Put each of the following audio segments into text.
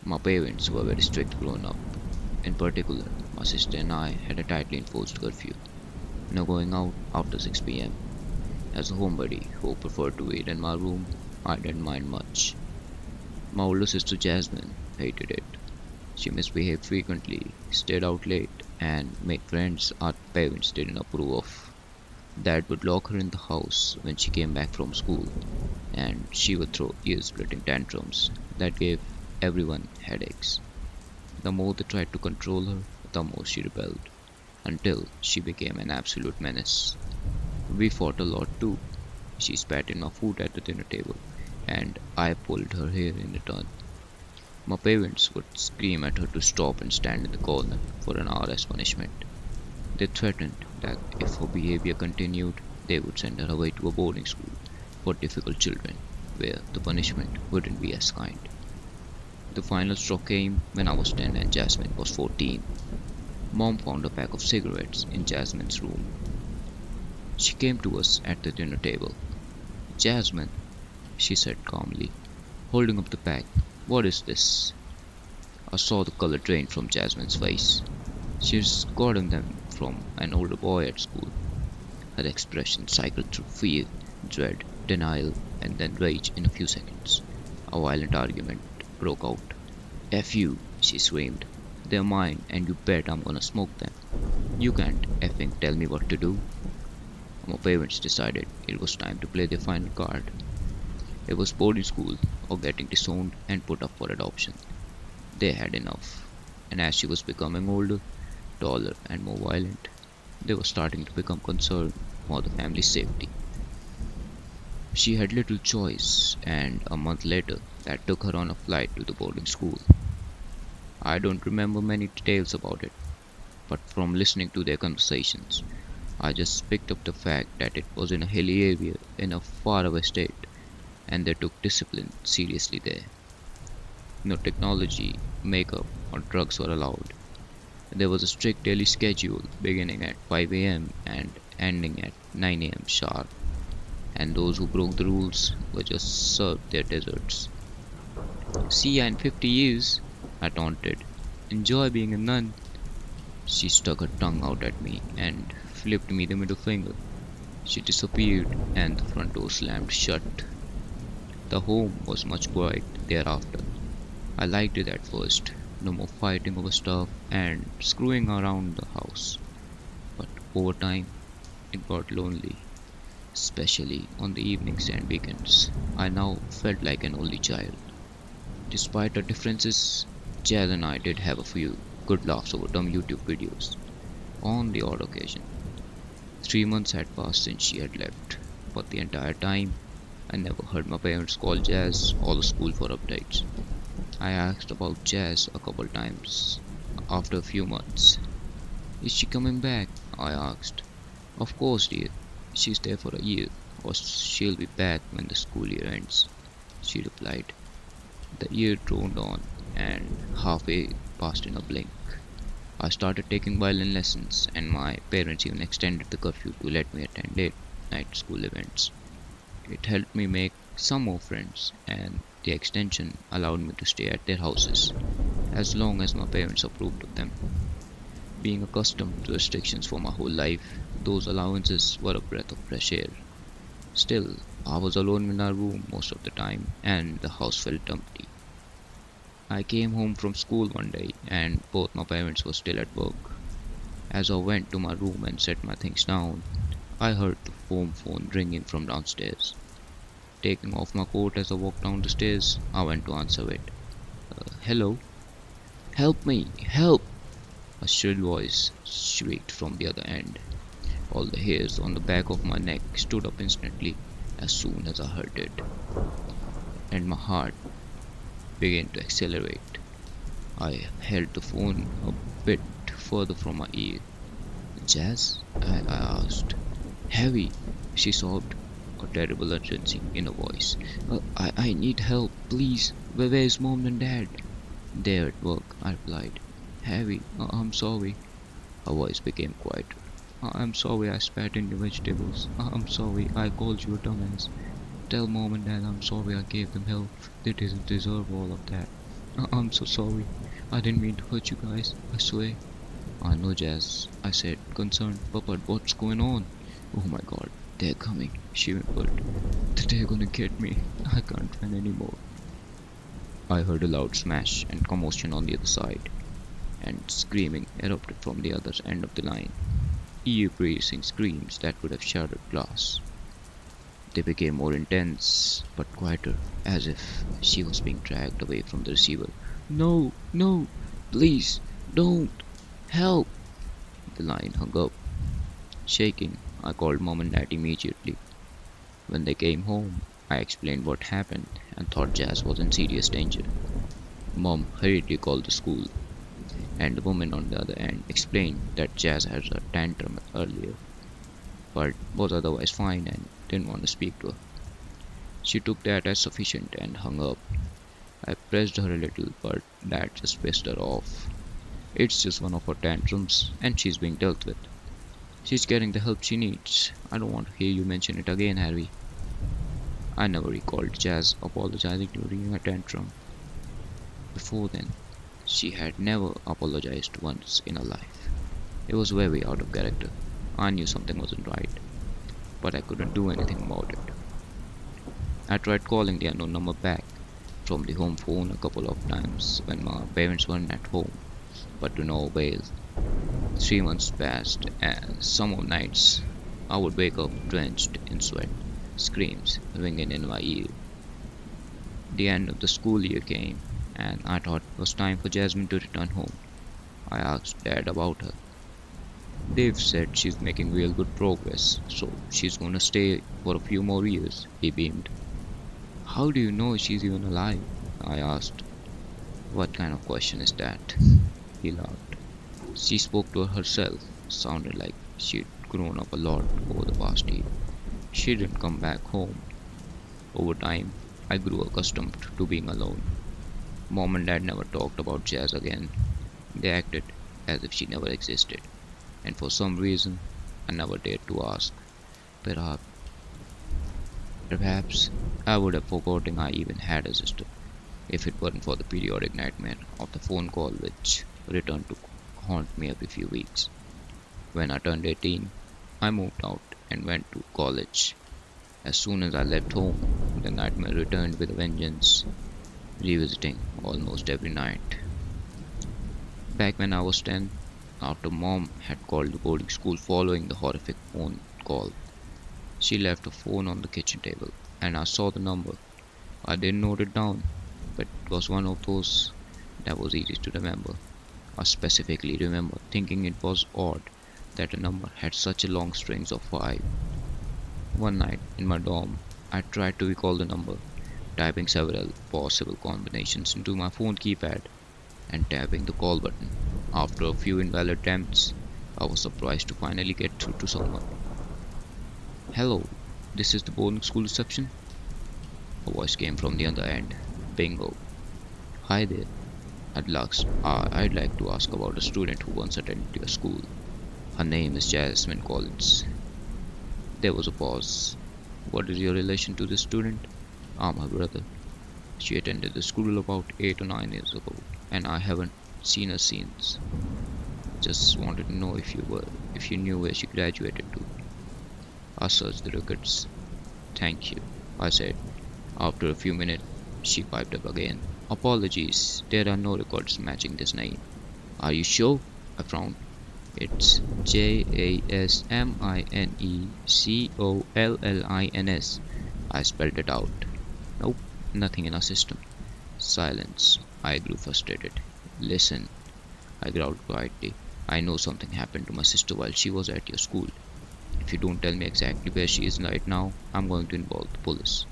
My parents were very strict growing up. In particular, my sister and I had a tightly enforced curfew. No going out after 6 p.m. As a homebody who preferred to wait in my room, I didn't mind much. My older sister Jasmine hated it. She misbehaved frequently, stayed out late, and made friends our parents didn't approve of. Dad would lock her in the house when she came back from school, and she would throw ear splitting tantrums that gave everyone headaches. The more they tried to control her, the more she rebelled, until she became an absolute menace. We fought a lot too. She spat in my food at the dinner table, and I pulled her hair in return. My parents would scream at her to stop and stand in the corner for an hour as punishment. They threatened that if her behavior continued, they would send her away to a boarding school for difficult children, where the punishment wouldn't be as kind. The final straw came when I was 10 and Jasmine was 14. Mom found a pack of cigarettes in Jasmine's room. She came to us at the dinner table. "Jasmine," she said calmly, holding up the pack, "what is this?" I saw the color drain from Jasmine's face. She's gotten them from an older boy at school. Her expression cycled through fear, dread, denial, and then rage in a few seconds. A violent argument broke out. "F you," she screamed. "They're mine, and you bet I'm gonna smoke them. You can't effing tell me what to do." My parents decided it was time to play their final card. It was boarding school or getting disowned and put up for adoption. They had enough, and as she was becoming older, taller, and more violent, they were starting to become concerned for the family's safety. She had little choice, and a month later, Dad took her on a flight to the boarding school. I don't remember many details about it, but from listening to their conversations, I just picked up the fact that it was in a hilly area in a faraway state, and they took discipline seriously there. No technology, makeup, or drugs were allowed. There was a strict daily schedule beginning at 5 a.m. and ending at 9 a.m. sharp, and those who broke the rules were just served their desserts. "See ya in 50 years," I taunted. "Enjoy being a nun." She stuck her tongue out at me and flipped me the middle finger. She disappeared, and the front door slammed shut. The home was much quiet thereafter. I liked it at first. No more fighting over stuff and screwing around the house. But over time, it got lonely, especially on the evenings and weekends. I now felt like an only child. Despite our differences, Jazz and I did have a few good laughs over dumb YouTube videos, on the odd occasion. 3 months had passed since she had left, but the entire time, I never heard my parents call Jazz or the school for updates. I asked about Jazz a couple times after a few months. "Is she coming back?" I asked. "Of course, dear. She's there for a year, or she'll be back when the school year ends," she replied. The year droned on, and halfway passed in a blink. I started taking violin lessons, and my parents even extended the curfew to let me attend late night school events. It helped me make some more friends, and the extension allowed me to stay at their houses as long as my parents approved of them. Being accustomed to restrictions for my whole life, those allowances were a breath of fresh air. Still, I was alone in our room most of the time, and the house felt empty. I came home from school one day, and both my parents were still at work. As I went to my room and set my things down, I heard the home phone ringing from downstairs. Taking off my coat as I walked down the stairs, I went to answer it. "Hello?" "Help me! Help!" a shrill voice shrieked from the other end. All the hairs on the back of my neck stood up instantly as soon as I heard it, and my heart began to accelerate. I held the phone a bit further from my ear. "Jazz?" I asked. "Heavy," she sobbed, a terrible urgency in her voice. I need help, please. Where's mom and dad?" "They're at work," I replied. "Heavy, I'm sorry." Her voice became quieter. "I'm sorry I spat in your vegetables. I'm sorry I called you a dumbass. Tell mom and dad I'm sorry I gave them help. They didn't deserve all of that. I'm so sorry. I didn't mean to hurt you guys, I swear. I know, Jazz, I said, concerned. But what's going on? Oh my god, they're coming, she whimpered. They're gonna get me. I can't run anymore. I heard a loud smash and commotion on the other side, and screaming erupted from the other end of the line. Ear-piercing screams that would have shattered glass. They became more intense, but quieter, as if she was being dragged away from the receiver. No, no, please, don't, help! The line hung up. Shaking, I called mom and dad immediately. When they came home, I explained what happened and thought Jazz was in serious danger. Mom hurriedly called the school, and the woman on the other end explained that Jazz had a tantrum earlier, but was otherwise fine and didn't want to speak to her. She took that as sufficient and hung up. I pressed her a little, but Dad just pissed her off. It's just one of her tantrums, and she's being dealt with. She's getting the help she needs. I don't want to hear you mention it again, Harry. I never recalled Jazz apologizing during her tantrum. Before then, she had never apologized once in her life. It was very out of character. I knew something wasn't right, but I couldn't do anything about it. I tried calling the unknown number back from the home phone a couple of times when my parents weren't at home, but to no avail. 3 months passed, and some of nights I would wake up drenched in sweat, screams ringing in my ear. The end of the school year came, and I thought it was time for Jasmine to return home. I asked Dad about her. Dave said she's making real good progress, so she's gonna stay for a few more years, he beamed. How do you know she's even alive? I asked. What kind of question is that? He laughed. She spoke to herself, sounded like she'd grown up a lot over the past year. She didn't come back home. Over time, I grew accustomed to being alone. Mom and Dad never talked about Jazz again. They acted as if she never existed, and for some reason, I never dared to ask. Perhaps, perhaps I would have forgotten I even had a sister if it weren't for the periodic nightmare of the phone call which returned to haunt me every few weeks. When I turned 18, I moved out and went to college. As soon as I left home, the nightmare returned with a vengeance, revisiting almost every night. Back when I was 10, after mom had called the boarding school following the horrific phone call, she left her phone on the kitchen table, and I saw the number. I didn't note it down, but it was one of those that was easy to remember. I specifically remember thinking it was odd that a number had such a long strings of 5. One night in my dorm, I tried to recall the number, typing several possible combinations into my phone keypad and tapping the call button. After a few invalid attempts, I was surprised to finally get through to someone. Hello, this is the boarding school reception? A voice came from the other end. Bingo. Hi there. I'd like to ask about a student who once attended your school. Her name is Jasmine Collins. There was a pause. What is your relation to this student? I'm her brother. She attended the school about 8 or 9 years ago, and I haven't seen her since. Just wanted to know if you knew where she graduated to. I searched the records. Thank you, I said. After a few minutes, she piped up again. Apologies, there are no records matching this name. Are you sure? I frowned. It's Jasminecollins. I spelled it out. Nope, nothing in our system. Silence. I grew frustrated. Listen, I growled quietly. I know something happened to my sister while she was at your school. If you don't tell me exactly where she is right now, I'm going to involve the police.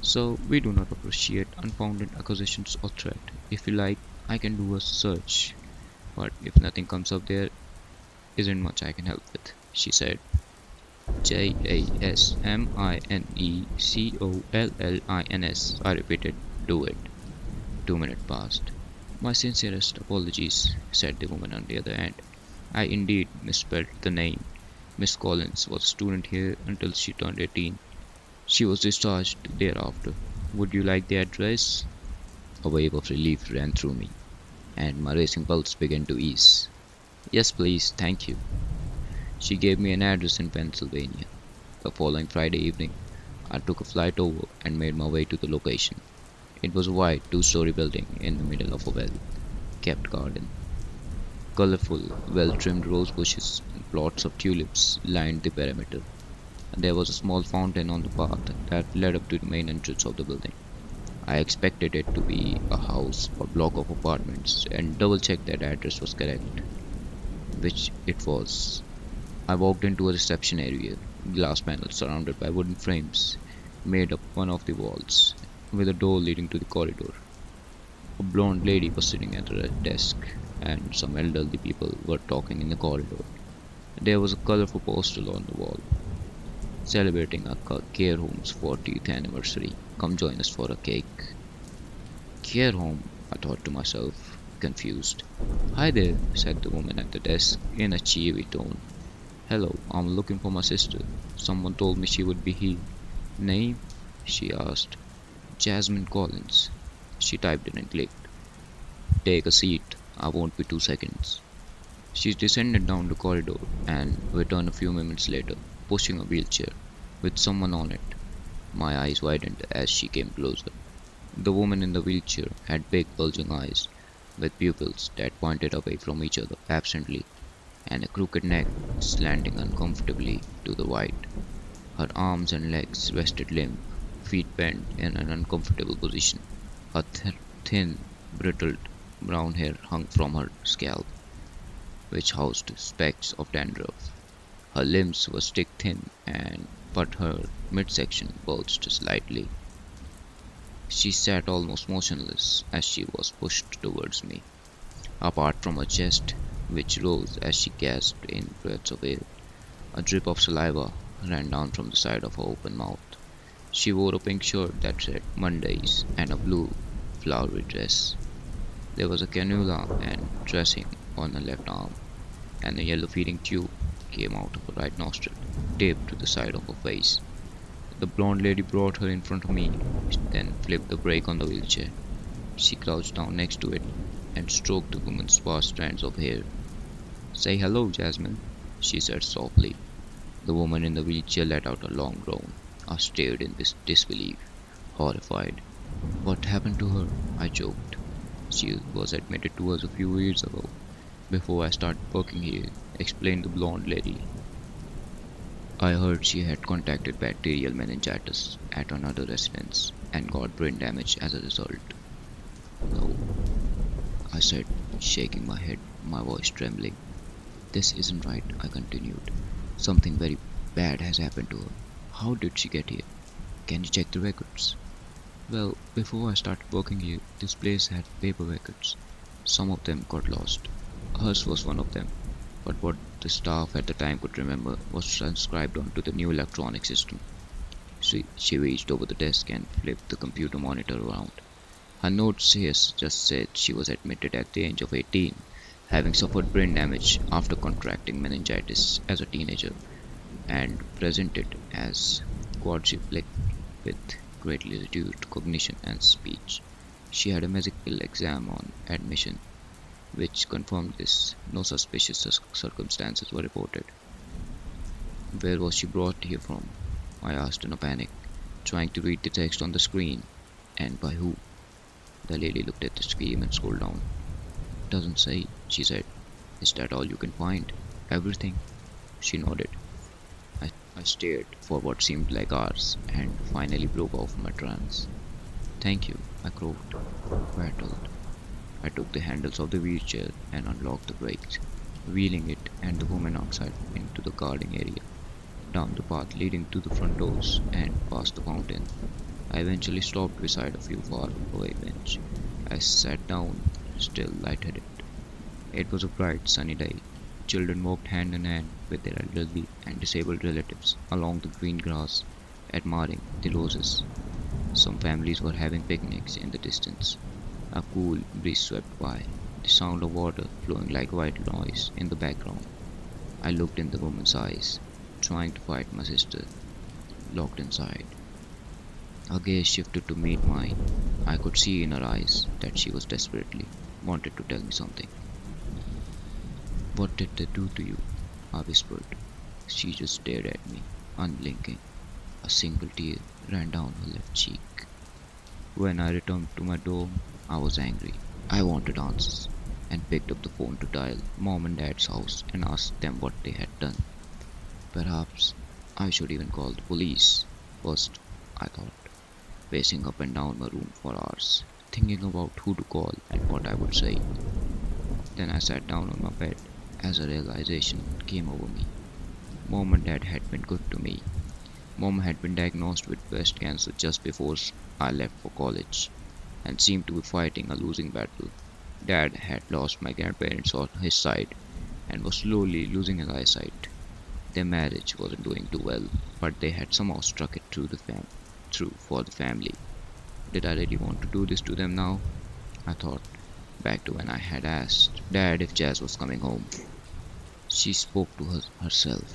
So, we do not appreciate unfounded accusations or threat. If you like, I can do a search. But if nothing comes up, there isn't much I can help with, she said. Jasminecollins. I repeated, do it. 2 minutes passed. My sincerest apologies, said the woman on the other end. I indeed misspelled the name. Miss Collins was a student here until she turned 18. She was discharged thereafter. Would you like the address? A wave of relief ran through me, and my racing pulse began to ease. Yes, please, thank you. She gave me an address in Pennsylvania. The following Friday evening, I took a flight over and made my way to the location. It was a white two-story building in the middle of a well-kept garden. Colorful, well-trimmed rose bushes and plots of tulips lined the perimeter. There was a small fountain on the path that led up to the main entrance of the building. I expected it to be a house or block of apartments and double checked that the address was correct, which it was. I walked into a reception area, glass panels surrounded by wooden frames made up one of the walls, with a door leading to the corridor. A blonde lady was sitting at her desk, and some elderly people were talking in the corridor. There was a colorful poster on the wall celebrating a care home's 40th anniversary. Come join us for a cake. Care home, I thought to myself, confused. Hi there, said the woman at the desk in a cheery tone. Hello, I'm looking for my sister. Someone told me she would be here. Name? She asked. Jasmine Collins. She typed it and clicked. Take a seat. I won't be 2 seconds. She descended down the corridor and returned a few minutes later, pushing a wheelchair with someone on it. My eyes widened as she came closer. The woman in the wheelchair had big bulging eyes, with pupils that pointed away from each other absently, and a crooked neck slanting uncomfortably to the right. Her arms and legs rested limp, feet bent in an uncomfortable position. Her thin, brittle brown hair hung from her scalp, which housed specks of dandruff. Her limbs were stick thin, and but her midsection bulged slightly. She sat almost motionless as she was pushed towards me, apart from her chest, which rose as she gasped in breaths of air. A drip of saliva ran down from the side of her open mouth. She wore a pink shirt that said Mondays and a blue flowery dress. There was a cannula and dressing on her left arm, and a yellow feeding tube came out of her right nostril, taped to the side of her face. The blonde lady brought her in front of me, then flipped the brake on the wheelchair. She crouched down next to it and stroked the woman's sparse strands of hair. Say hello, Jasmine, she said softly. The woman in the wheelchair let out a long groan. I stared in disbelief, horrified. What happened to her? I choked. She was admitted to us a few years ago, before I started working here, explained the blonde lady. I heard she had contracted bacterial meningitis at another residence and got brain damage as a result. No, I said, shaking my head, my voice trembling. This isn't right, I continued. Something very bad has happened to her. How did she get here? Can you check the records? Well, before I started working here, this place had paper records. Some of them got lost. Hers was one of them, but what the staff at the time could remember was transcribed onto the new electronic system. She reached over the desk and flipped the computer monitor around. Her notes here just said she was admitted at the age of 18, having suffered brain damage after contracting meningitis as a teenager, and presented as quadriplegic with greatly reduced cognition and speech. She had a medical exam on admission, which confirmed this. No suspicious circumstances were reported. Where was she brought here from? I asked in a panic, trying to read the text on the screen. And by who? The lady looked at the screen and scrolled down. Doesn't say, she said. Is that all you can find? Everything? She nodded. I stared for what seemed like hours and finally broke off my trance. Thank you, I croaked, rattled. I took the handles of the wheelchair and unlocked the brakes, wheeling it and the woman outside into the guarding area, down the path leading to the front doors and past the fountain. I eventually stopped beside a few far away bench. I sat down, still lightheaded. It was a bright, sunny day. Children walked hand in hand with their elderly and disabled relatives along the green grass, admiring the roses. Some families were having picnics in the distance. A cool breeze swept by, the sound of water flowing like white noise in the background. I looked in the woman's eyes, trying to fight my sister, locked inside. Her gaze shifted to meet mine. I could see in her eyes that she was desperately wanted to tell me something. "What did they do to you?" I whispered. She just stared at me, unblinking. A single tear ran down her left cheek. When I returned to my dorm, I was angry. I wanted answers and picked up the phone to dial mom and dad's house and ask them what they had done. Perhaps I should even call the police first, I thought, pacing up and down my room for hours, thinking about who to call and what I would say. Then I sat down on my bed as a realization came over me. Mom and dad had been good to me. Mom had been diagnosed with breast cancer just before I left for college and seemed to be fighting a losing battle. Dad had lost my grandparents on his side and was slowly losing his eyesight. Their marriage wasn't doing too well, but they had somehow struck it through for the family. Did I really want to do this to them now? I thought back to when I had asked Dad if Jazz was coming home. She spoke to herself.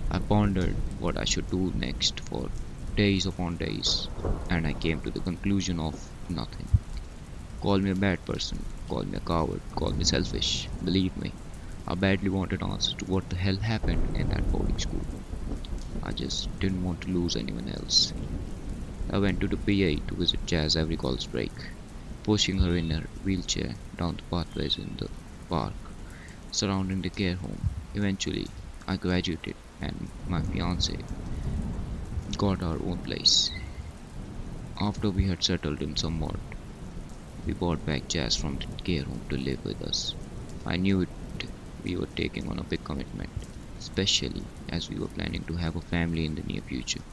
I pondered what I should do next for days upon days, and I came to the conclusion of nothing. Call me a bad person, call me a coward, call me selfish. Believe me, I badly wanted answers to what the hell happened in that boarding school. I just didn't want to lose anyone else. I went to the PA to visit Jazz every college break, pushing her in her wheelchair down the pathways in the park surrounding the care home. Eventually, I graduated and my fiance got our own place. After we had settled in somewhat, we brought back Jazz from the care home to live with us. I knew it we were taking on a big commitment, especially as we were planning to have a family in the near future.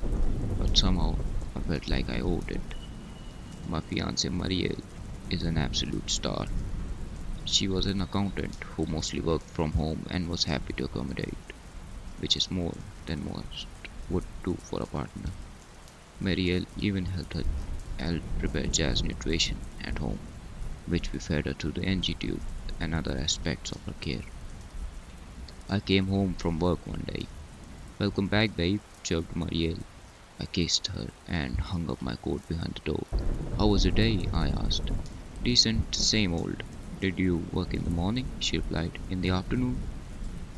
But somehow I felt like I owed it. My fiancée Marielle is an absolute star. She was an accountant who mostly worked from home and was happy to accommodate, which is more than most would do for a partner. Marielle even helped prepare Jazz nutrition at home, which we fed her through the NG tube and other aspects of her care. I came home from work one day. "Welcome back, babe," chirped Marielle. I kissed her and hung up my coat behind the door. "How was your day?" I asked. "Decent, same old." "Did you work in the morning?" she replied. "In the afternoon?"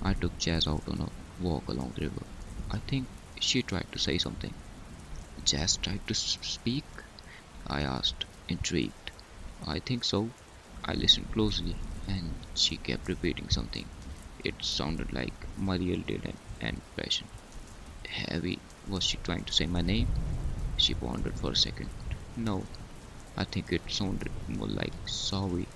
I took Jazz out on a walk along the river. I think she tried to say something. "Jazz tried to speak?" I asked, intrigued. "I think so." I listened closely, and she kept repeating something. It sounded like Mariel did an impression. "Heavy." Was she trying to say my name? She pondered for a second. "No, I think it sounded more like sorry."